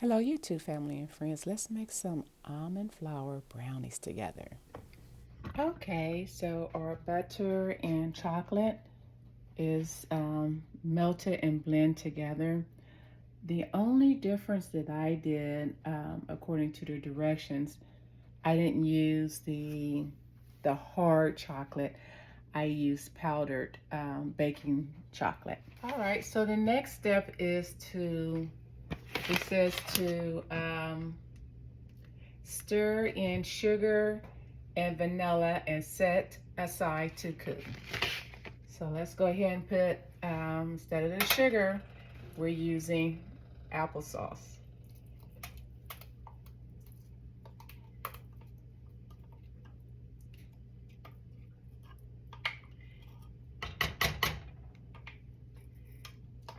Hello, YouTube family and friends. Let's make some almond flour brownies together. Okay, so our butter and chocolate is melted and blend together. The only difference that I did, according to the directions, I didn't use the hard chocolate. I used powdered baking chocolate. All right, so the next step is it says to stir in sugar and vanilla and set aside to cook. So let's go ahead and put, instead of the sugar, we're using applesauce.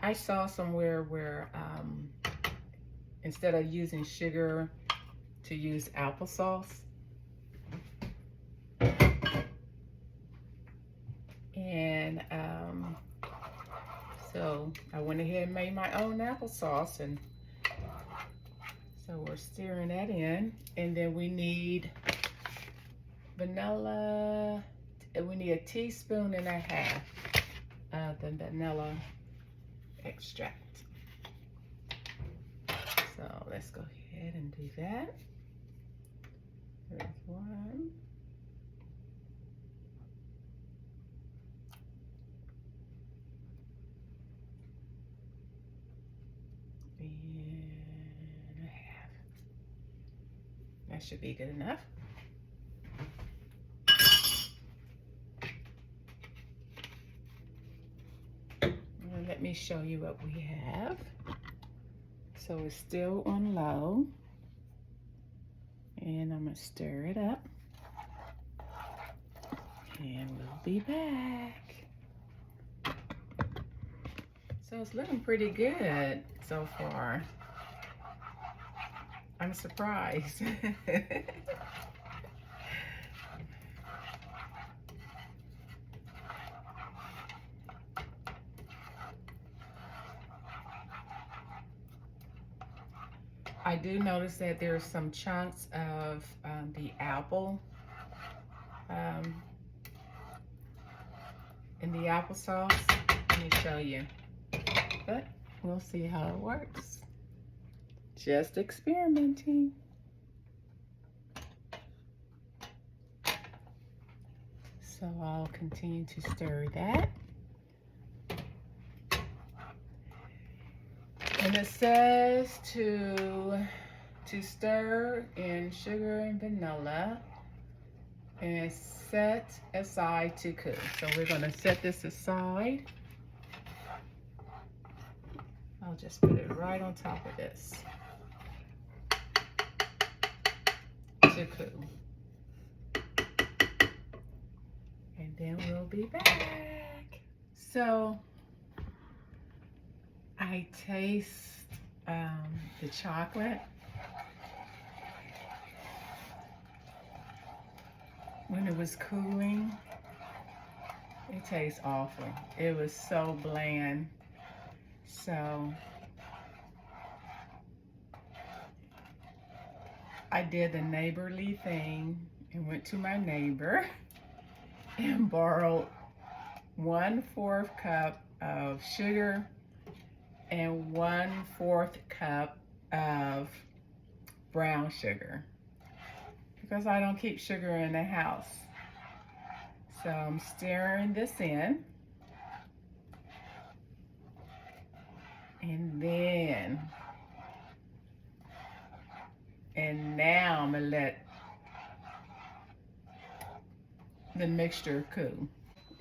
I saw somewhere where instead of using sugar, to use applesauce. And so I went ahead and made my own applesauce, and so we're stirring that in. And then we need vanilla. We need a teaspoon and a half of the vanilla extract. So let's go ahead and do that. There's one. And a half. That should be good enough. And let me show you what we have. So it's still on low. And I'm gonna stir it up. And we'll be back. So it's looking pretty good so far. I'm surprised. I do notice that there's some chunks of the apple in the applesauce. Let me show you. But we'll see how it works. Just experimenting. So I'll continue to stir that. And it says to stir in sugar and vanilla and set aside to cook. So we're gonna set this aside. I'll just put it right on top of this to cook. And then we'll be back. So I taste the chocolate. When it was cooling, it tastes awful. It was so bland. So I did the neighborly thing and went to my neighbor and borrowed 1/4 cup of sugar and 1/4 cup of brown sugar, because I don't keep sugar in the house. So I'm stirring this in. And now I'm gonna let the mixture cool.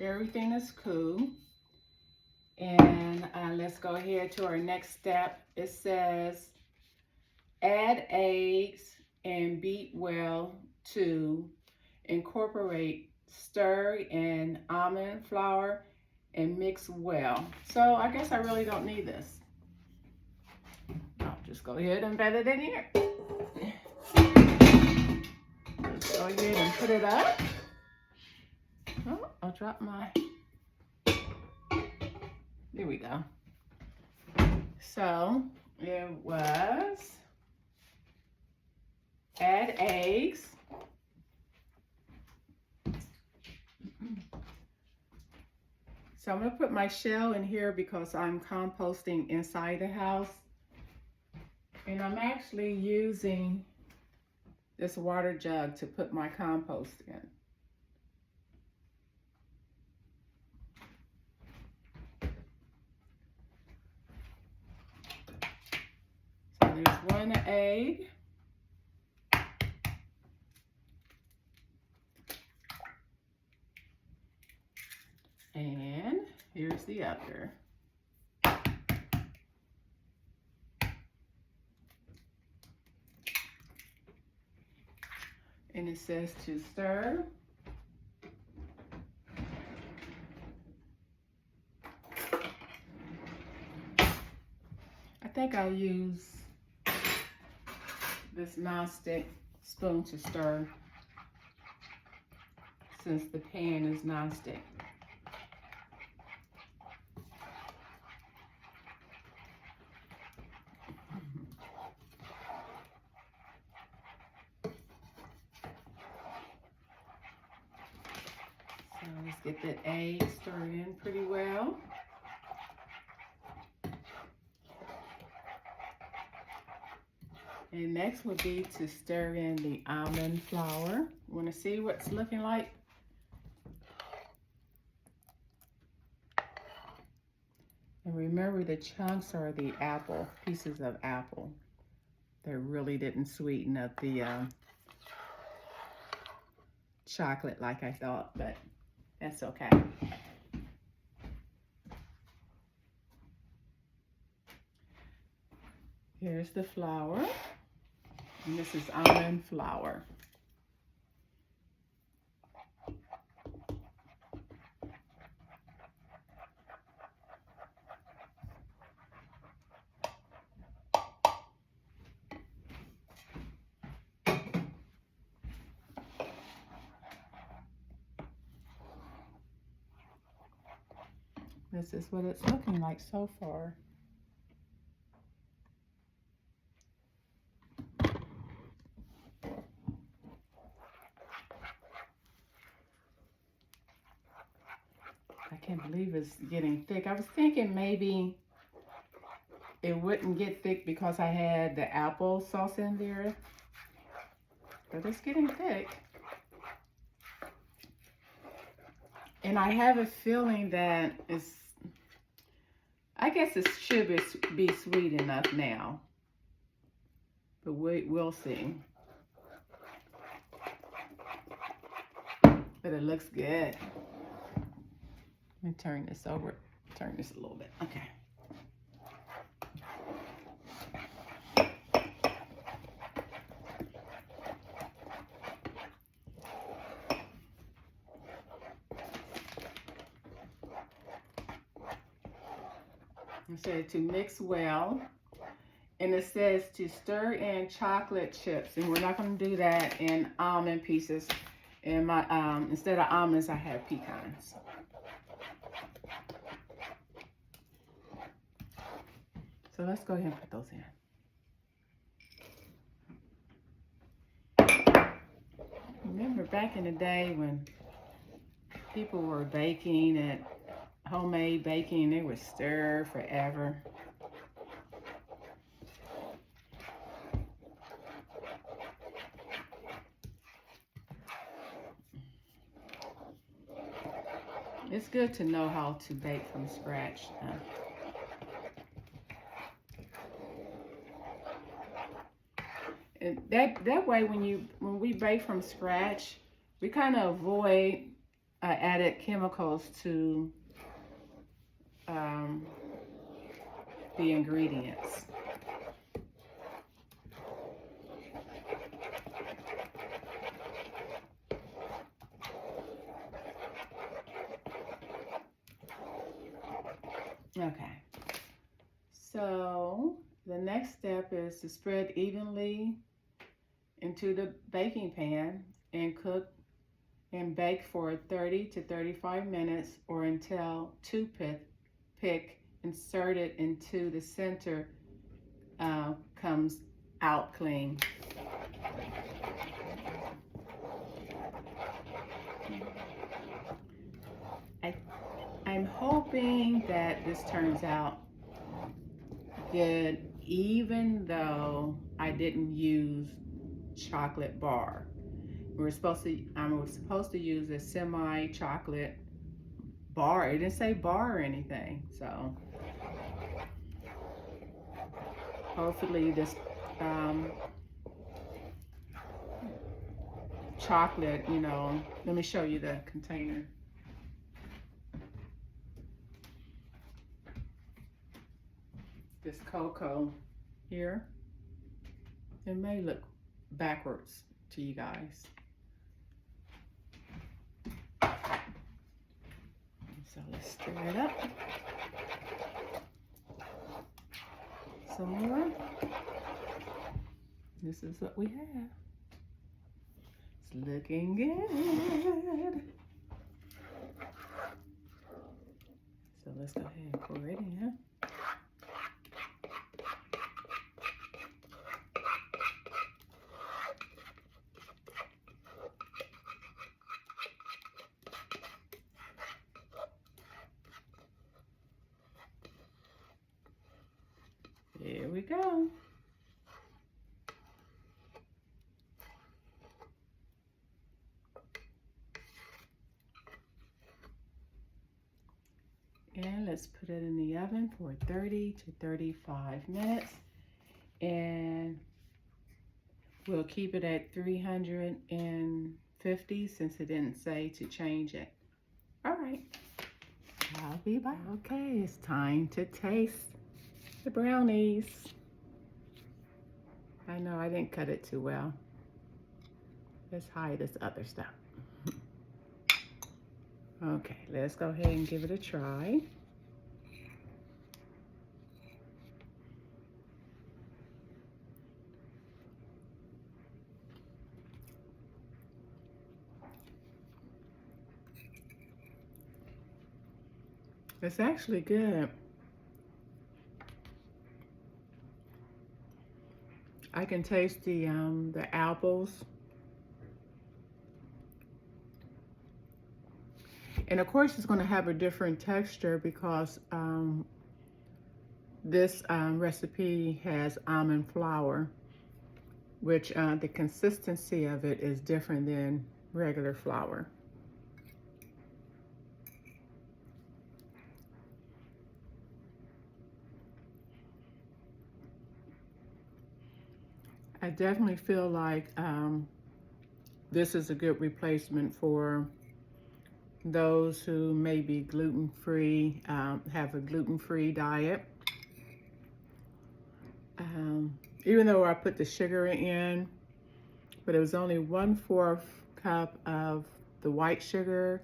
Everything is cool. And let's go ahead to our next step. It says add eggs and beat well to incorporate, stir in almond flour and mix well. So I guess I really don't need this. I'll just go ahead and bet it in here. Let's go ahead and put it up. Oh, I'll drop my, there we go. So it was add eggs. So I'm going to put my shell in here because I'm composting inside the house. And I'm actually using this water jug to put my compost in. So there's one egg. And here's the other. And it says to stir. I think I'll use this nonstick spoon to stir since the pan is nonstick. So let's get that egg stirred in pretty well. And next would be to stir in the almond flour. Want to see what it's looking like? And remember, the chunks are the apple, pieces of apple. They really didn't sweeten up the chocolate like I thought, but that's okay. Here's the flour, and this is almond flour. This is what it's looking like so far. I can't believe it's getting thick. I was thinking maybe it wouldn't get thick because I had the apple sauce in there, but it's getting thick. And I have a feeling that I guess it should be sweet enough now, but we'll see. But it looks good. Let me turn this over, turn this a little bit, okay. It says to mix well, and it says to stir in chocolate chips, and we're not going to do that in almond pieces. And my instead of almonds, I have pecans. So let's go ahead and put those in. Remember back in the day when people were baking and homemade baking, they would stir forever. It's good to know how to bake from scratch. And that way, when we bake from scratch, we kind of avoid added chemicals to the ingredients. Okay, so the next step is to spread evenly into the baking pan and cook and bake for 30 to 35 minutes or until toothpick inserted into the center comes out clean. I'm hoping that this turns out good, even though I didn't use chocolate bar. I was supposed to use a semi-chocolate bar. It didn't say bar or anything, so hopefully this chocolate, let me show you the container. This cocoa here, it may look backwards to you guys. So let's stir it up some more. This is what we have. It's looking good. So let's go ahead and pour it in. Here we go. And let's put it in the oven for 30 to 35 minutes. And we'll keep it at 350 since it didn't say to change it. All right, I'll be back. Okay, it's time to taste the brownies. I know I didn't cut it too well. Let's hide this other stuff. Okay, let's go ahead and give it a try. It's actually good. I can taste the apples. And of course it's going to have a different texture because this recipe has almond flour, which the consistency of it is different than regular flour. I definitely feel like this is a good replacement for those who may be gluten-free, have a gluten-free diet. Even though I put the sugar in, but it was only 1/4 cup of the white sugar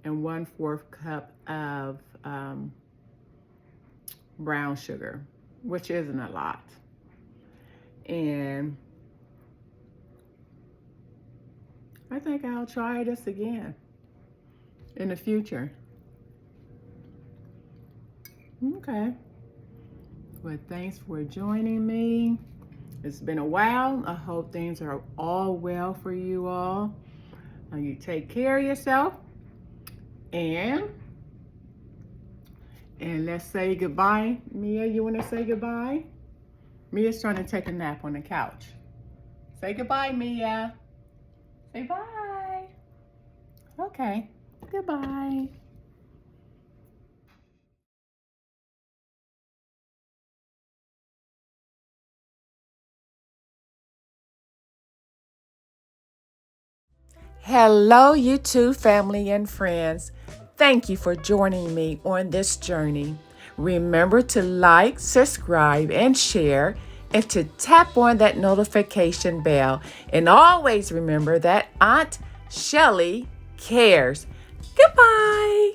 and 1/4 cup of brown sugar, which isn't a lot. And I think I'll try this again in the future. Okay. Well, thanks for joining me. It's been a while. I hope things are all well for you all. You take care of yourself. And let's say goodbye. Mia, you want to say goodbye? Mia's trying to take a nap on the couch. Say goodbye, Mia. Say bye. Okay. Goodbye. Hello, YouTube family and friends. Thank you for joining me on this journey. Remember to like, subscribe, and share, and to tap on that notification bell. And always remember that Aunt Shelly cares. Goodbye.